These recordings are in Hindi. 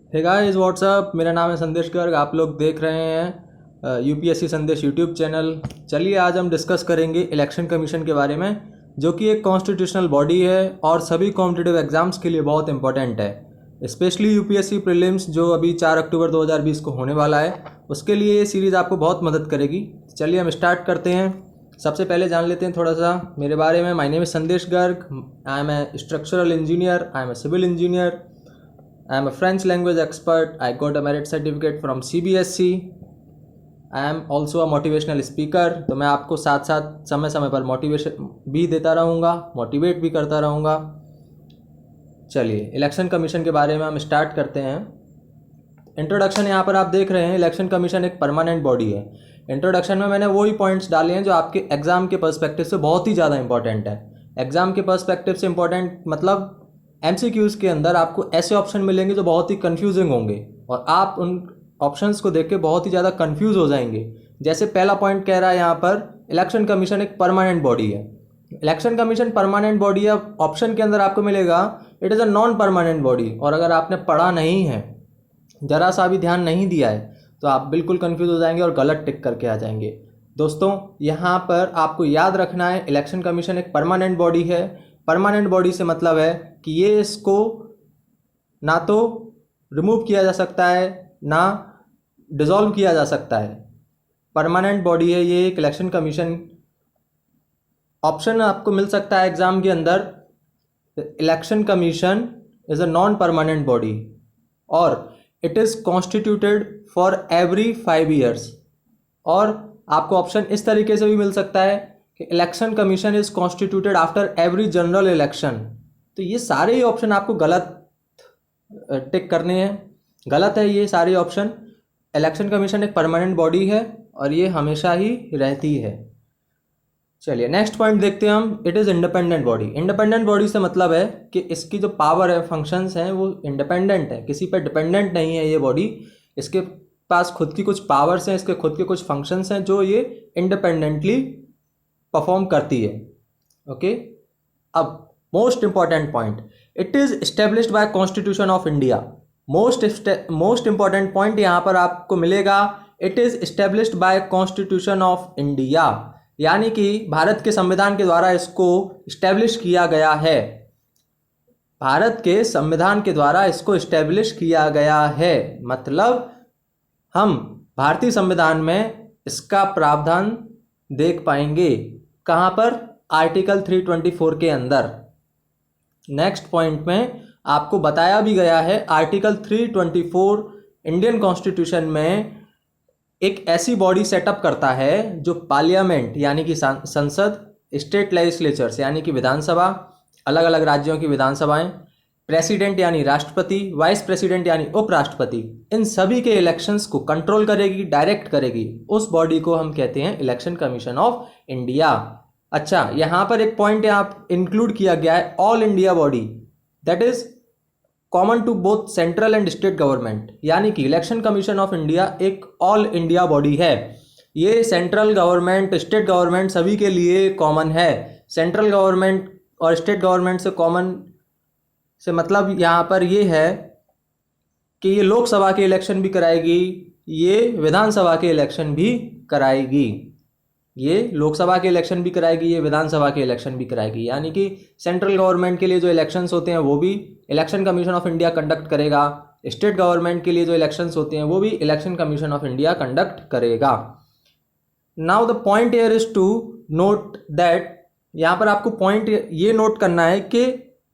हे गाइस व्हाट्सअप, मेरा नाम है संदेश गर्ग। आप लोग देख रहे हैं यूपीएससी संदेश यूट्यूब चैनल। चलिए आज हम डिस्कस करेंगे इलेक्शन कमीशन के बारे में, जो कि एक कॉन्स्टिट्यूशनल बॉडी है और सभी कॉम्पिटिटिव एग्जाम्स के लिए बहुत इंपॉर्टेंट है। स्पेशली यूपीएससी प्रीलिम्स जो अभी 4 अक्टूबर 2020 को होने वाला है, उसके लिए ये सीरीज़ आपको बहुत मदद करेगी। चलिए हम स्टार्ट करते हैं। सबसे पहले जान लेते हैं थोड़ा सा मेरे बारे में। My name is Sandesh Garg. I am a structural engineer, I am a civil engineer, I am a French language expert. I got a merit certificate from CBSE. I am also a motivational speaker. तो मैं आपको साथ साथ समय समय पर मोटिवेशन भी देता रहूँगा, मोटिवेट भी करता रहूँगा। चलिए इलेक्शन कमीशन के बारे में हम स्टार्ट करते हैं। इंट्रोडक्शन यहाँ पर आप देख रहे हैं। इलेक्शन कमीशन एक परमानेंट बॉडी है। इंट्रोडक्शन में मैंने वही पॉइंट्स डाले हैं जो आपके एग्जाम के पर्सपेक्टिव से बहुत ही ज़्यादा इंपॉर्टेंट है। एग्जाम के पर्सपेक्टिव से इंपॉर्टेंट मतलब एमसीक्यूज़ के अंदर आपको ऐसे ऑप्शन मिलेंगे जो बहुत ही कंफ्यूजिंग होंगे और आप उन ऑप्शंस को देख के बहुत ही ज़्यादा कंफ्यूज हो जाएंगे। जैसे पहला पॉइंट कह रहा है यहाँ पर, इलेक्शन कमीशन एक परमानेंट बॉडी है। इलेक्शन कमीशन परमानेंट बॉडी है। ऑप्शन के अंदर आपको मिलेगा it is a non permanent body. और अगर आपने पढ़ा नहीं है, ज़रा सा भी ध्यान नहीं दिया है, तो आप बिल्कुल कंफ्यूज हो जाएंगे और गलत टिक करके आ जाएंगे। दोस्तों यहाँ पर आपको याद रखना है, इलेक्शन कमीशन एक परमानेंट बॉडी है। परमानेंट बॉडी से मतलब है कि ये इसको ना तो रिमूव किया जा सकता है ना डिसॉल्व किया जा सकता है। परमानेंट बॉडी है ये एक इलेक्शन कमीशन। ऑप्शन आपको मिल सकता है एग्जाम के अंदर, election commission is a non permanent body और it is constituted for every 5 years. और आपको ऑप्शन इस तरीके से भी मिल सकता है कि election commission is constituted after every general election. तो ये सारे ही ऑप्शन आपको गलत टिक करने हैं। गलत है ये सारे ऑप्शन। इलेक्शन कमीशन एक परमानेंट बॉडी है और ये हमेशा ही रहती है। चलिए नेक्स्ट पॉइंट देखते हैं हम। It is independent body. Independent body से मतलब है कि इसकी जो पावर है, फंक्शंस हैं, वो इंडिपेंडेंट है, किसी पर डिपेंडेंट नहीं है ये बॉडी। इसके पास खुद की कुछ पावर्स हैं, इसके खुद के कुछ फंक्शंस हैं जो ये इंडिपेंडेंटली परफॉर्म करती है। ओके, अब most important point, it is established by constitution of India. Most important point यहाँ पर आपको मिलेगा, it is established by constitution of India, यानी कि भारत के संविधान के द्वारा इसको इस्टेब्लिश किया गया है। भारत के संविधान के द्वारा इसको इस्टेब्लिश किया गया है, मतलब हम भारतीय संविधान में इसका प्रावधान देख पाएंगे। कहाँ पर? आर्टिकल 324 के अंदर। नेक्स्ट पॉइंट में आपको बताया भी गया है, आर्टिकल 324 इंडियन कॉन्स्टिट्यूशन में एक ऐसी बॉडी सेटअप करता है जो पार्लियामेंट यानी कि संसद, स्टेट लेजिस्लेचर्स यानी कि विधानसभा, अलग अलग राज्यों की विधानसभाएं, प्रेसिडेंट यानी राष्ट्रपति, वाइस प्रेसिडेंट यानी उपराष्ट्रपति, इन सभी के इलेक्शंस को कंट्रोल करेगी, डायरेक्ट करेगी। उस बॉडी को हम कहते हैं इलेक्शन कमीशन ऑफ इंडिया। अच्छा, यहाँ पर एक पॉइंट आप इंक्लूड किया गया है, all India body, that is common to both central and state government, यानी कि इलेक्शन कमीशन ऑफ इंडिया एक ऑल इंडिया बॉडी है। ये सेंट्रल गवर्नमेंट, स्टेट गवर्नमेंट सभी के लिए कॉमन है। सेंट्रल गवर्नमेंट और स्टेट गवर्नमेंट से कॉमन से मतलब यहाँ पर ये है कि ये लोकसभा के इलेक्शन भी कराएगी, ये विधानसभा के इलेक्शन भी कराएगी। ये लोकसभा के इलेक्शन भी कराएगी, ये विधानसभा के इलेक्शन भी कराएगी। यानी कि सेंट्रल गवर्नमेंट के लिए जो इलेक्शंस होते हैं वो भी election commission of India conduct करेगा, स्टेट गवर्नमेंट के लिए जो इलेक्शंस होते हैं वो भी election commission of India conduct करेगा। Now the point here is to note that, यहाँ पर आपको पॉइंट ये नोट करना है कि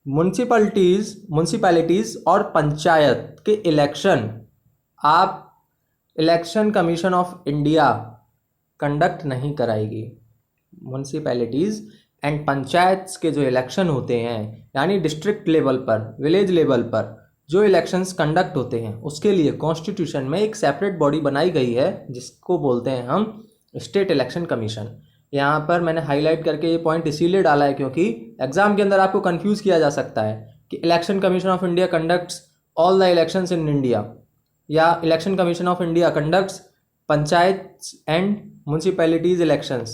म्यूनसिपैलिटीज़ और पंचायत के इलेक्शन आप election commission of India conduct नहीं कराएगी। म्यूनसिपैलिटीज़ एंड पंचायत्स के जो इलेक्शन होते हैं, यानी डिस्ट्रिक्ट लेवल पर, विलेज लेवल पर जो इलेक्शंस कंडक्ट होते हैं, उसके लिए कॉन्स्टिट्यूशन में एक सेपरेट बॉडी बनाई गई है जिसको बोलते हैं हम स्टेट इलेक्शन कमीशन। यहाँ पर मैंने हाईलाइट करके ये पॉइंट इसीलिए डाला है क्योंकि एग्जाम के अंदर आपको कंफ्यूज किया जा सकता है कि election commission of India conducts all the elections in India, या election commission of India conducts panchayat and municipalities elections.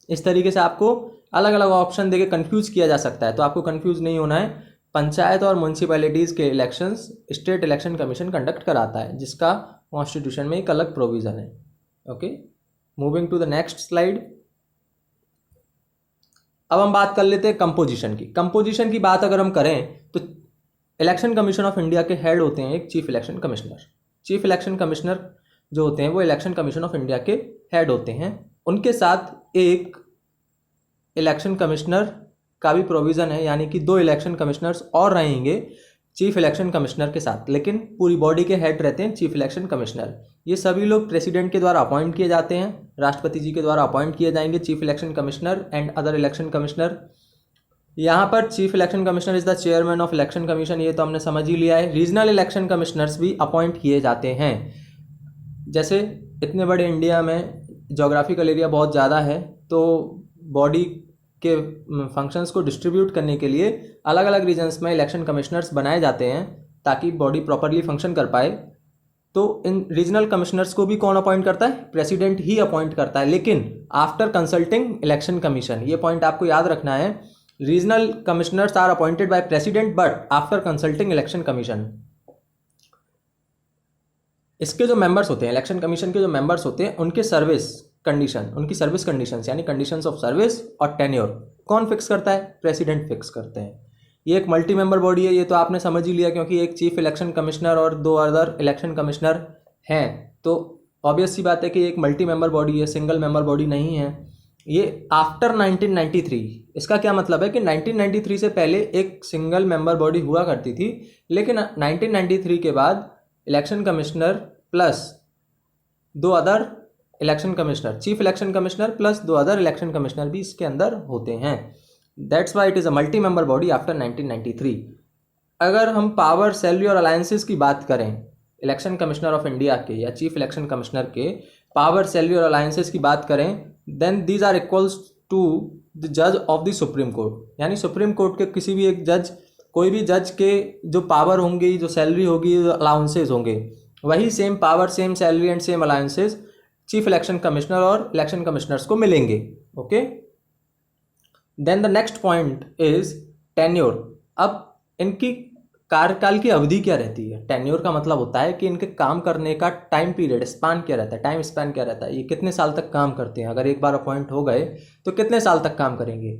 इस तरीके से आपको अलग अलग ऑप्शन देके कंफ्यूज किया जा सकता है, तो आपको कंफ्यूज नहीं होना है। पंचायत और म्यूनसिपैलिटीज़ के elections state election commission conduct कराता है, जिसका कॉन्स्टिट्यूशन में एक अलग प्रोविज़न है। Okay, moving to the next slide. अब हम बात कर लेते हैं कंपोजिशन की। कंपोजिशन की बात अगर हम करें तो इलेक्शन कमीशन ऑफ इंडिया के हेड होते हैं एक chief election commissioner. Chief election commissioner जो होते हैं वो इलेक्शन कमीशन ऑफ इंडिया के हेड होते हैं। उनके साथ एक इलेक्शन कमिश्नर का भी प्रोविज़न है, यानी कि 2 इलेक्शन कमिश्नर्स और रहेंगे चीफ इलेक्शन कमिश्नर के साथ, लेकिन पूरी बॉडी के हेड रहते हैं चीफ इलेक्शन कमिश्नर। ये सभी लोग प्रेसिडेंट के द्वारा अपॉइंट किए जाते हैं, राष्ट्रपति जी के द्वारा अपॉइंट किए जाएंगे chief election commissioner and other election commissioner. यहाँ पर chief election commissioner is the chairman of election commission, ये तो हमने समझ ही लिया है। रीजनल इलेक्शन कमिश्नर्स भी अपॉइंट किए जाते हैं। जैसे इतने बड़े इंडिया में जोग्राफिकल एरिया बहुत ज़्यादा है, तो बॉडी के फंक्शंस को डिस्ट्रीब्यूट करने के लिए अलग अलग रीजन्स में इलेक्शन कमिश्नर्स बनाए जाते हैं ताकि बॉडी प्रॉपरली फंक्शन कर पाए। तो इन रीजनल कमिश्नर्स को भी कौन अपॉइंट करता है? प्रेसिडेंट ही अपॉइंट करता है, लेकिन आफ्टर कंसल्टिंग इलेक्शन कमीशन। ये पॉइंट आपको याद रखना है। Regional commissioners are appointed by president but after consulting election commission. इसके जो मेंबर्स होते हैं, इलेक्शन कमीशन के जो मेंबर्स होते हैं, उनके सर्विस कंडीशन, उनकी सर्विस कंडीशंस यानी कंडीशंस ऑफ सर्विस और टेन्योर कौन फिक्स करता है? प्रेसिडेंट फिक्स करते हैं। ये एक मल्टी मेंबर बॉडी है, ये तो आपने समझ ही लिया, क्योंकि एक चीफ इलेक्शन कमिश्नर और 2 अदर इलेक्शन कमिश्नर हैं, तो ऑब्वियस सी बात है कि एक मल्टी मेंबर बॉडी है, सिंगल मेंबर बॉडी नहीं है। ये आफ्टर 1993, इसका क्या मतलब है कि 1993 से पहले एक सिंगल मेंबर बॉडी हुआ करती थी, लेकिन 1993 के बाद election commissioner plus 2 other election commissioner, chief election commissioner plus 2 other election commissioner भी इसके अंदर होते हैं। That's why it is a multi member body after 1993। अगर हम पावर, सैलरी और अलायंसेस की बात करें इलेक्शन कमिश्नर ऑफ इंडिया के या चीफ इलेक्शन कमिश्नर के, पावर, सैलरी और अलायंसेस की बात करें, then these are equals to the जज ऑफ द सुप्रीम कोर्ट। यानी सुप्रीम कोर्ट के किसी भी एक जज, कोई भी जज के जो पावर होंगी, जो सैलरी होगी, जो अलाउंसेस होंगे, वही same power, same salary and same allowances chief election commissioner और इलेक्शन कमिश्नर्स को मिलेंगे। Okay, then the next point is tenure. अब इनकी कार्यकाल की अवधि क्या रहती है? टेन्योर का मतलब होता है कि इनके काम करने का टाइम पीरियड, स्पैन क्या रहता है, टाइम स्पैन क्या रहता है, ये कितने साल तक काम करते हैं। अगर एक बार अपॉइंट हो गए तो कितने साल तक काम करेंगे?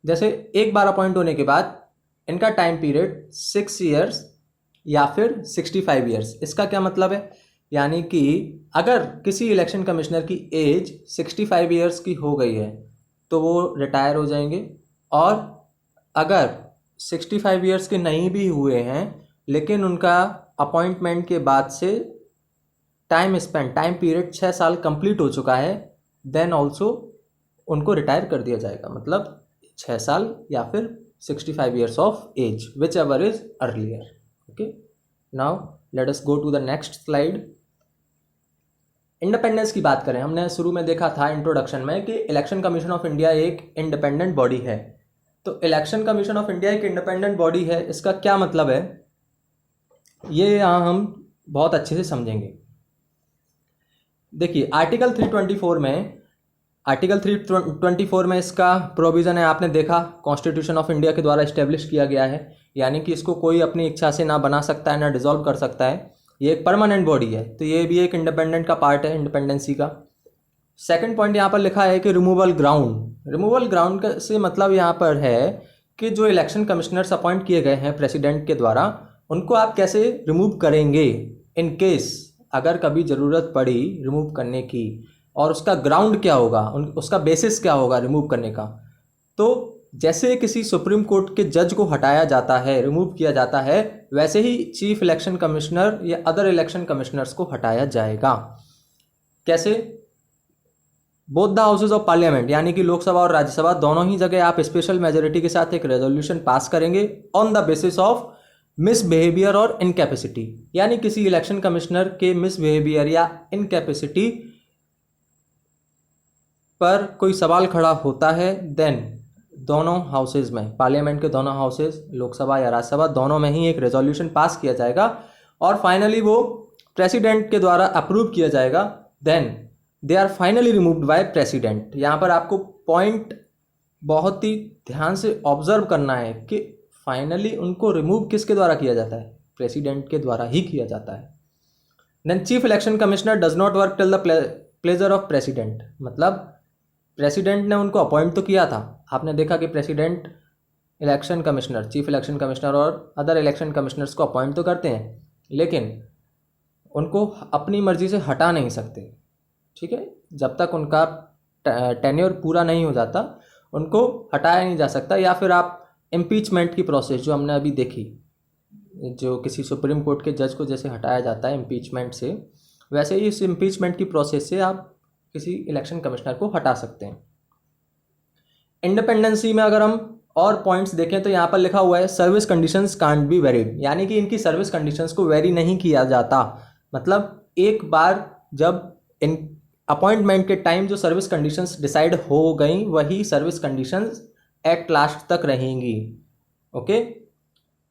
जैसे एक बार अपॉइंट होने के बाद इनका टाइम पीरियड 6 ईयर्स या फिर 65 ईयर्स। इसका क्या मतलब है? यानी कि अगर किसी इलेक्शन कमिश्नर की एज 65 ईयर्स की हो गई है तो वो रिटायर हो जाएंगे, और अगर 65 ईयर्स के नहीं भी हुए हैं लेकिन उनका अपॉइंटमेंट के बाद से टाइम पीरियड 6 साल कंप्लीट हो चुका है, देन ऑल्सो उनको रिटायर कर दिया जाएगा। मतलब 6 साल या फिर 65 years of age, whichever is earlier. Okay, now let us go to the next slide. Independence की बात करें, हमने शुरू में देखा था इंट्रोडक्शन में कि इलेक्शन कमीशन ऑफ इंडिया एक इंडिपेंडेंट बॉडी है। तो इलेक्शन कमीशन ऑफ इंडिया एक इंडिपेंडेंट बॉडी है, इसका क्या मतलब है ये यहाँ हम बहुत अच्छे से समझेंगे। देखिए आर्टिकल 324 में इसका प्रोविज़न है, आपने देखा कॉन्स्टिट्यूशन ऑफ इंडिया के द्वारा इस्टेब्लिश किया गया है, यानी कि इसको कोई अपनी इच्छा से ना बना सकता है ना डिसॉल्व कर सकता है। ये एक परमानेंट बॉडी है, तो ये भी एक इंडिपेंडेंट का पार्ट है इंडिपेंडेंसी का। सेकंड पॉइंट यहाँ पर लिखा है कि रिमूवल ग्राउंड से मतलब यहाँ पर है कि जो इलेक्शन कमिश्नर्स अपॉइंट किए गए हैं प्रेसिडेंट के द्वारा, उनको आप कैसे रिमूव करेंगे इन केस अगर कभी ज़रूरत पड़ी रिमूव करने की, और उसका ग्राउंड क्या होगा, उसका बेसिस क्या होगा रिमूव करने का। तो जैसे किसी सुप्रीम कोर्ट के जज को हटाया जाता है, रिमूव किया जाता है, वैसे ही चीफ इलेक्शन कमिश्नर या अदर इलेक्शन कमिश्नर्स को हटाया जाएगा। कैसे? Both the houses of parliament, यानी कि लोकसभा और राज्यसभा दोनों ही जगह आप स्पेशल मेजोरिटी के साथ एक रेजोल्यूशन पास करेंगे on the basis of misbehaviour और इनकैपेसिटी। यानी किसी इलेक्शन कमिश्नर के मिसबिहेवियर या इनकैपेसिटी पर कोई सवाल खड़ा होता है, देन दोनों हाउसेज में, पार्लियामेंट के दोनों हाउसेज, लोकसभा या राज्यसभा, दोनों में ही एक रेजोल्यूशन पास किया जाएगा और फाइनली वो प्रेसिडेंट के द्वारा अप्रूव किया जाएगा। Then they are finally removed by president. यहाँ पर आपको पॉइंट बहुत ही ध्यान से ऑब्जर्व करना है कि फाइनली उनको रिमूव किसके द्वारा किया जाता है? प्रेसिडेंट के द्वारा ही किया जाता है। Then chief election commissioner does not work till the pleasure of president, मतलब प्रेसिडेंट ने उनको अपॉइंट तो किया था। आपने देखा कि president election commissioner, chief election commissioner और अदर इलेक्शन कमिश्नर्स को अपॉइंट तो करते हैं, लेकिन उनको अपनी मर्जी से हटा नहीं सकते। ठीक है, जब तक उनका टेन्योर पूरा नहीं हो जाता उनको हटाया नहीं जा सकता। या फिर आप इम्पीचमेंट की प्रोसेस जो हमने अभी देखी, जो किसी सुप्रीम कोर्ट के जज को जैसे हटाया जाता है इम्पीचमेंट से, वैसे ही इस इम्पीचमेंट की प्रोसेस से आप किसी इलेक्शन कमिश्नर को हटा सकते हैं। इंडिपेंडेंसी में अगर हम और पॉइंट्स देखें तो यहाँ पर लिखा हुआ है service conditions can't be varied, यानी कि इनकी सर्विस कंडीशंस को वेरी नहीं किया जाता। मतलब एक बार जब इन अपॉइंटमेंट के टाइम जो सर्विस कंडीशंस डिसाइड हो गई वही सर्विस कंडीशंस एट लास्ट तक रहेंगी। Okay,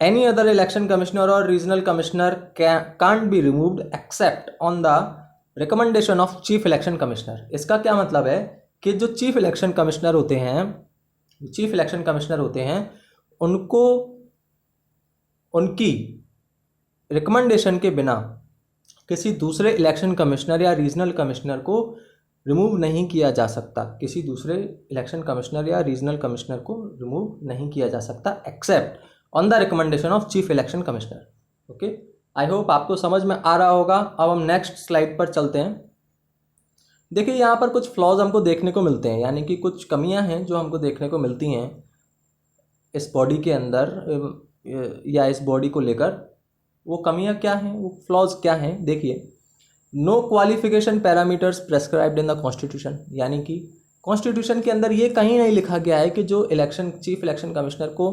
any other election commissioner और regional commissioner can't be removed except on the recommendation of chief election commissioner. इसका क्या मतलब है कि जो चीफ इलेक्शन कमिश्नर होते हैं उनको उनकी रिकमेंडेशन के बिना किसी दूसरे इलेक्शन कमिश्नर या रीजनल कमिश्नर को रिमूव नहीं किया जा सकता। किसी दूसरे इलेक्शन कमिश्नर या रीजनल कमिश्नर को रिमूव नहीं किया जा सकता accept on the recommendation of chief election commissioner. Okay, I hope आपको समझ में आ रहा होगा। अब हम नेक्स्ट स्लाइड पर चलते हैं। देखिए यहाँ पर कुछ फ्लॉज हमको देखने को मिलते हैं, यानी कि कुछ कमियां हैं जो हमको देखने को मिलती हैं इस बॉडी के अंदर या इस बॉडी को लेकर। वो कमियां क्या हैं, वो फ्लॉज क्या हैं? देखिए, no qualification parameters prescribed in the constitution, यानी कि कॉन्स्टिट्यूशन के अंदर ये कहीं नहीं लिखा गया है कि जो चीफ इलेक्शन कमिश्नर को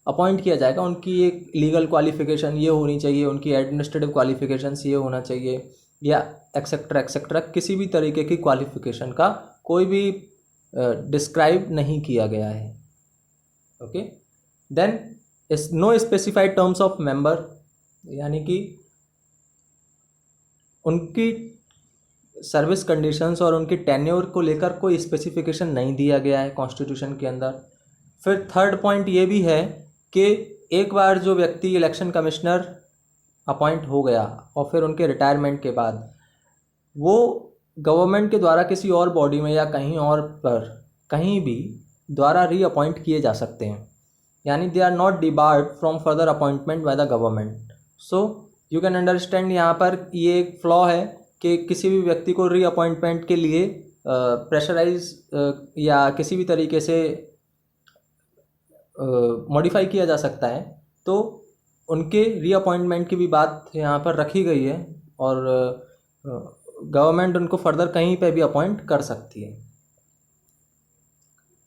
अपॉइंट किया जाएगा उनकी एक लीगल क्वालिफिकेशन ये होनी चाहिए, उनकी एडमिनिस्ट्रेटिव क्वालिफिकेशंस ये होना चाहिए, या एक्सेट्रा एक्सेट्रा किसी भी तरीके की क्वालिफिकेशन का कोई भी डिस्क्राइब नहीं किया गया है। Okay, then no specified terms of member, यानी कि उनकी सर्विस कंडीशंस और उनकी टेन्योर को लेकर कोई स्पेसिफिकेशन नहीं दिया गया है कॉन्स्टिट्यूशन के अंदर। फिर थर्ड पॉइंट ये भी है कि एक बार जो व्यक्ति इलेक्शन कमिश्नर अपॉइंट हो गया और फिर उनके रिटायरमेंट के बाद वो गवर्नमेंट के द्वारा किसी और बॉडी में या कहीं और पर कहीं भी द्वारा रीअपॉइंट किए जा सकते हैं, यानी they are not debarred from further appointment by the government. So you can understand यहाँ पर ये एक फ्लॉ है कि किसी भी व्यक्ति को रीअपॉइंटमेंट के लिए प्रेशराइज या किसी भी तरीके से मॉडिफाई किया जा सकता है, तो उनके रीअपॉइंटमेंट की भी बात यहाँ पर रखी गई है और गवर्नमेंट उनको फर्दर कहीं पे भी अपॉइंट कर सकती है।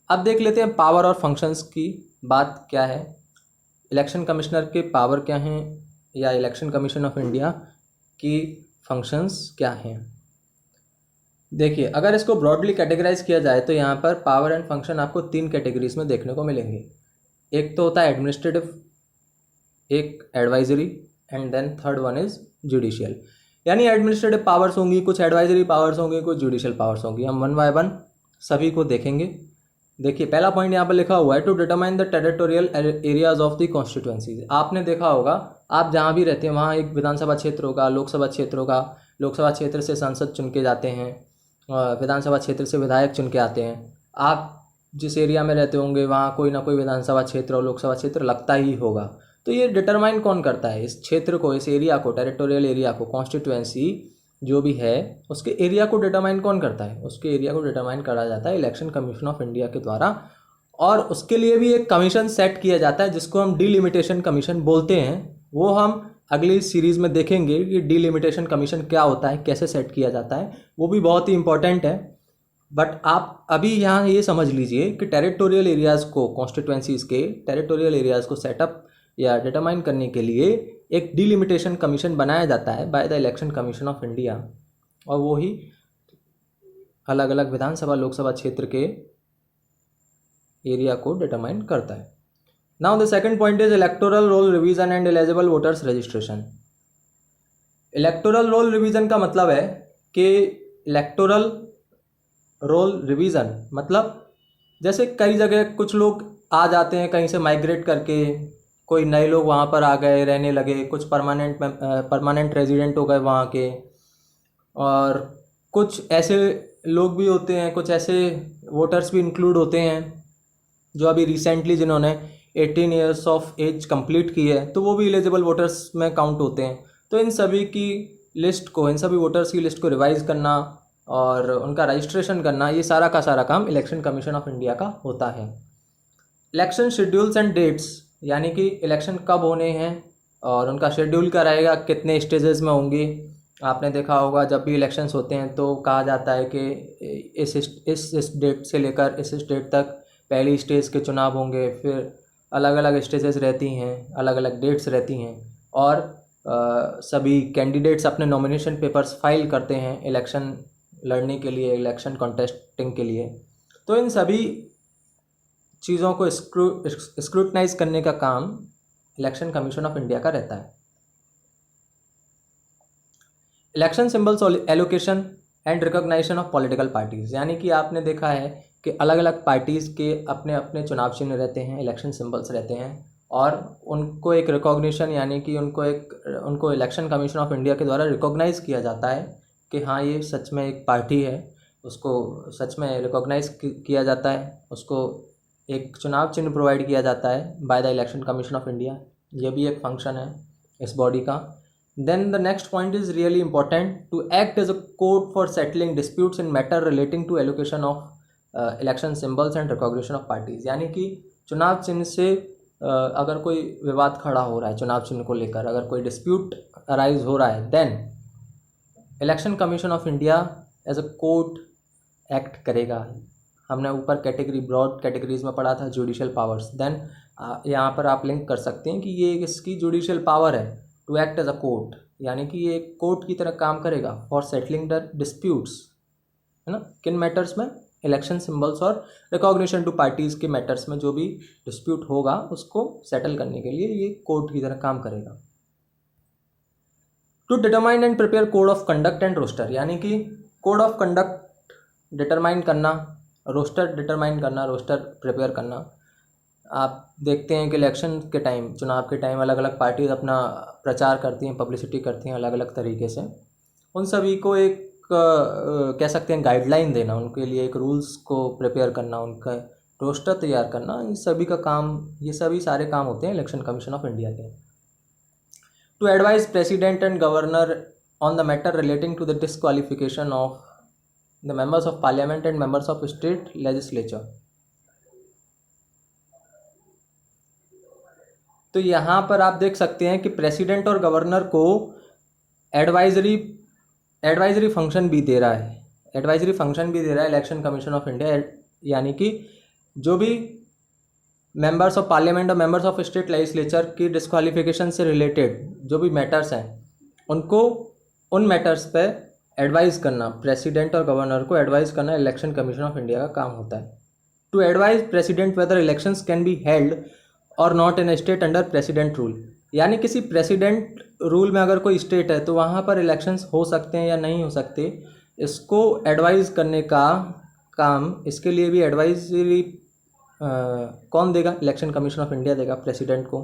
अब देख लेते हैं पावर और फंक्शंस की बात क्या है, इलेक्शन कमिश्नर के पावर क्या हैं या इलेक्शन कमीशन ऑफ इंडिया की फंक्शंस क्या हैं। देखिए, अगर इसको ब्रॉडली कैटेगराइज किया जाए तो यहाँ पर पावर एंड फंक्शन आपको 3 कैटेगरीज में देखने को मिलेंगे। एक तो होता है एडमिनिस्ट्रेटिव, एक advisory and then third one is judicial. यानी एडमिनिस्ट्रेटिव पावर्स होंगी, कुछ एडवाइजरी पावर्स होंगी, कुछ जुडिशियल पावर्स होंगी। हम वन बाय वन सभी को देखेंगे। देखिए, पहला पॉइंट यहाँ पर लिखा हुआ है to determine the territorial areas of the constituencies. आपने देखा होगा, आप जहाँ भी रहते हैं वहाँ एक विधानसभा क्षेत्र होगा, लोकसभा क्षेत्र होगा, लोकसभा क्षेत्र से सांसद चुन के जाते हैं, विधानसभा क्षेत्र से विधायक चुन के आते हैं। आप जिस एरिया में रहते होंगे वहाँ कोई ना कोई विधानसभा क्षेत्र और लोकसभा क्षेत्र लगता ही होगा। तो ये डिटरमाइन कौन करता है? इस क्षेत्र को, इस एरिया को, टेरिटोरियल एरिया को, कॉन्स्टिट्यूएंसी जो भी है उसके एरिया को डिटरमाइन कौन करता है? उसके एरिया को डिटरमाइन करा जाता है इलेक्शन कमीशन ऑफ इंडिया के द्वारा, और उसके लिए भी एक कमीशन सेट किया जाता है जिसको हम डिलिमिटेशन कमीशन बोलते हैं। वो हम अगली सीरीज़ में देखेंगे कि डिलिमिटेशन कमीशन क्या होता है, कैसे सेट किया जाता है, वो भी बहुत ही इंपॉर्टेंट है। बट आप अभी यहाँ ये समझ लीजिए कि टेरिटोरियल एरियाज़ को, कॉन्स्टिट्यूएंसीज के टेरिटोरियल एरियाज़ को सेटअप या डिटरमाइन करने के लिए एक डिलिमिटेशन कमीशन बनाया जाता है by the election commission of India, और वो ही अलग अलग विधानसभा लोकसभा क्षेत्र के एरिया को डिटरमाइन करता है। Now the second point is electoral roll revision and eligible voters registration. Electoral roll revision का मतलब है कि इलेक्टोरल रोल रिवीजन मतलब जैसे कई जगह कुछ लोग आ जाते हैं कहीं से माइग्रेट करके कोई नए लोग वहाँ पर आ गए, रहने लगे, कुछ परमानेंट रेजिडेंट हो गए वहाँ के, और कुछ ऐसे लोग भी होते हैं, कुछ ऐसे वोटर्स भी इंक्लूड होते हैं जो अभी रिसेंटली जिन्होंने 18 ईयर्स ऑफ एज कंप्लीट की है, तो वो भी एलिजिबल वोटर्स में काउंट होते हैं। तो इन सभी की लिस्ट को, इन सभी वोटर्स की लिस्ट को रिवाइज करना और उनका रजिस्ट्रेशन करना, ये सारा का सारा काम इलेक्शन कमीशन ऑफ इंडिया का होता है। इलेक्शन शेड्यूल्स एंड डेट्स, यानी कि इलेक्शन कब होने हैं और उनका शेड्यूल क्या रहेगा, कितने स्टेजेस में होंगे। आपने देखा होगा जब भी इलेक्शंस होते हैं तो कहा जाता है कि इस डेट से लेकर इस डेट तक पहली स्टेज के चुनाव होंगे, फिर अलग अलग स्टेजेस रहती हैं, अलग अलग डेट्स रहती हैं, और सभी कैंडिडेट्स अपने नॉमिनेशन पेपर्स फाइल करते हैं इलेक्शन लड़ने के लिए, इलेक्शन कॉन्टेस्टिंग के लिए। तो इन सभी चीज़ों को स्क्रूटनाइज करने का काम इलेक्शन कमीशन ऑफ इंडिया का रहता है। Election symbols allocation and recognisation of political parties, यानी कि आपने देखा है कि अलग अलग पार्टीज़ के अपने अपने चुनाव चिन्ह रहते हैं, इलेक्शन सिंबल्स रहते हैं, और उनको एक रिकॉग्निशन, यानी कि उनको इलेक्शन कमीशन ऑफ इंडिया के द्वारा रिकॉग्नाइज़ किया जाता है कि हाँ ये सच में एक पार्टी है, उसको सच में रिकॉग्नाइज़ किया जाता है, उसको एक चुनाव चिन्ह प्रोवाइड किया जाता है by the election commission of India. ये भी एक फंक्शन है इस बॉडी का। Then the next point is really important, to act as a court for settling disputes in matter relating to allocation of election symbols and recognition of parties, यानी कि चुनाव चिन्ह से अगर कोई विवाद खड़ा हो रहा है, चुनाव चिन्ह को लेकर अगर कोई डिस्प्यूट अराइज हो रहा है, then election commission of India as a court act करेगा। हमने ऊपर कैटेगरी, ब्रॉड कैटेगरीज में पढ़ा था जुडिशियल पावर्स। देन यहाँ पर आप लिंक कर सकते हैं कि ये इसकी जुडिशियल पावर है to act as a court, यानी कि ये कोर्ट की तरह काम करेगा फॉर सेटलिंग द डिस्प्यूट्स, है ना, किन मैटर्स में, इलेक्शन सिंबल्स और रिकॉग्निशन टू पार्टीज़ के मैटर्स में जो भी डिस्प्यूट होगा उसको सेटल करने के लिए ये कोर्ट की तरह काम करेगा। To determine and prepare code of conduct and roster, यानी कि कोड ऑफ कंडक्ट डिटरमाइन करना, रोस्टर डिटरमाइन करना, रोस्टर प्रिपेयर करना। आप देखते हैं कि इलेक्शन के टाइम, चुनाव के टाइम अलग अलग पार्टीज अपना प्रचार करती हैं, पब्लिसिटी करती हैं अलग अलग तरीके से। उन सभी को एक कह सकते हैं गाइडलाइन देना, उनके लिए एक रूल्स को प्रिपेयर करना, उनका रोस्टर तैयार करना, इन सभी का काम, ये सभी सारे काम होते हैं इलेक्शन कमीशन ऑफ इंडिया के। To advise president and governor on the matter relating to the disqualification of the members of parliament and members of state legislature. तो यहाँ पर आप देख सकते हैं कि प्रेसिडेंट और गवर्नर को एडवाइजरी फंक्शन भी दे रहा है, इलेक्शन कमीशन ऑफ इंडिया, यानी कि जो भी मेंबर्स ऑफ पार्लियामेंट और मेंबर्स ऑफ स्टेट लेजिस्लेचर की डिस्क्वालिफिकेशन से रिलेटेड जो भी मैटर्स हैं उनको, उन मैटर्स पे एडवाइस करना, प्रेसिडेंट और गवर्नर को एडवाइस करना इलेक्शन कमीशन ऑफ इंडिया का काम होता है। To advise president whether elections can be held और not in state under president rule, यानी किसी प्रेसिडेंट रूल में अगर कोई स्टेट है तो वहाँ पर इलेक्शंस हो सकते हैं या नहीं हो सकते, इसको एडवाइज़ करने का काम, इसके लिए भी एडवाइजरी कौन देगा, इलेक्शन कमीशन ऑफ इंडिया देगा प्रेसिडेंट को।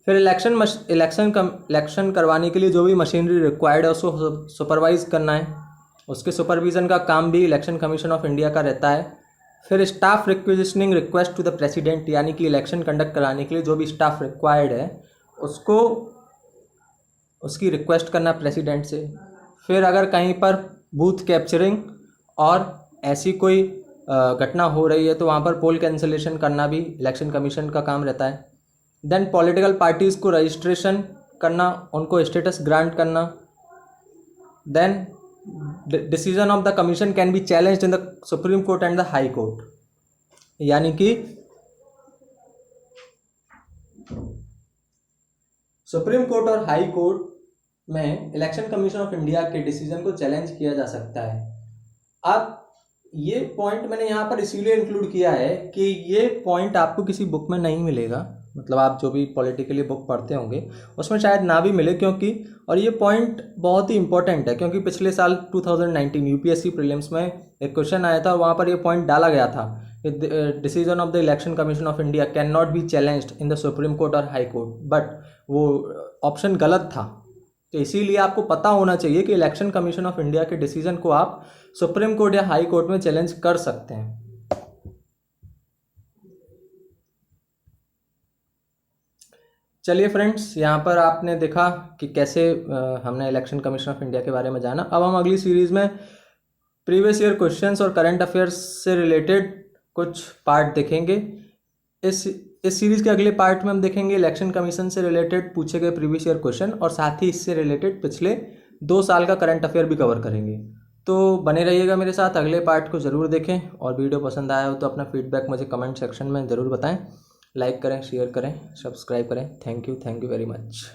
फिर इलेक्शन करवाने के लिए जो भी मशीनरी रिक्वायर्ड है उसको सुपरवाइज करना है, उसके सुपरविज़न का काम भी इलेक्शन कमीशन ऑफ इंडिया का रहता है। फिर staff requisitioning request to the president, यानी कि इलेक्शन कंडक्ट कराने के लिए जो भी स्टाफ रिक्वायर्ड है उसको, उसकी रिक्वेस्ट करना प्रेसिडेंट से। फिर अगर कहीं पर बूथ कैप्चरिंग और ऐसी कोई घटना हो रही है तो वहाँ पर पोल कैंसिलेशन करना भी इलेक्शन कमीशन का काम रहता है। देन पॉलिटिकल पार्टीज़ को रजिस्ट्रेशन करना, उनको स्टेटस ग्रांट करना। Then decision of the commission can be challenged in the supreme court and the high court, यानी कि सुप्रीम कोर्ट और हाई कोर्ट में इलेक्शन कमीशन ऑफ इंडिया के डिसीजन को चैलेंज किया जा सकता है। अब ये पॉइंट मैंने यहाँ पर इसीलिए इंक्लूड किया है कि ये पॉइंट आपको किसी बुक में नहीं मिलेगा, मतलब आप जो भी पॉलिटिकली बुक पढ़ते होंगे उसमें शायद ना भी मिले, क्योंकि और ये पॉइंट बहुत ही इंपॉर्टेंट है क्योंकि पिछले साल 2019 यूपीएससी प्रीलिम्स में एक क्वेश्चन आया था, वहाँ पर ये पॉइंट डाला गया था। Decision of the election commission of India can not be challenged in the supreme court और हाई कोर्ट, बट वो ऑप्शन गलत था। तो इसीलिए आपको पता होना चाहिए कि इलेक्शन कमीशन ऑफ इंडिया के डिसीजन को आप सुप्रीम कोर्ट या हाई कोर्ट में चैलेंज कर सकते हैं। चलिए फ्रेंड्स, यहाँ पर आपने देखा कि कैसे हमने इलेक्शन कमीशन ऑफ इंडिया के बारे में जाना। अब हम अगली सीरीज़ में प्रीवियस ईयर क्वेश्चंस और करंट अफेयर्स से रिलेटेड कुछ पार्ट देखेंगे। इस सीरीज़ के अगले पार्ट में हम देखेंगे इलेक्शन कमीशन से रिलेटेड पूछे गए प्रीवियस ईयर क्वेश्चन, और साथ ही इससे रिलेटेड पिछले 2 साल का करंट अफेयर भी कवर करेंगे। तो बने रहिएगा मेरे साथ, अगले पार्ट को ज़रूर देखें, और वीडियो पसंद आया हो तो अपना फीडबैक मुझे कमेंट सेक्शन में ज़रूर बताएं। लाइक करें, शेयर करें, सब्सक्राइब करें। Thank you very much.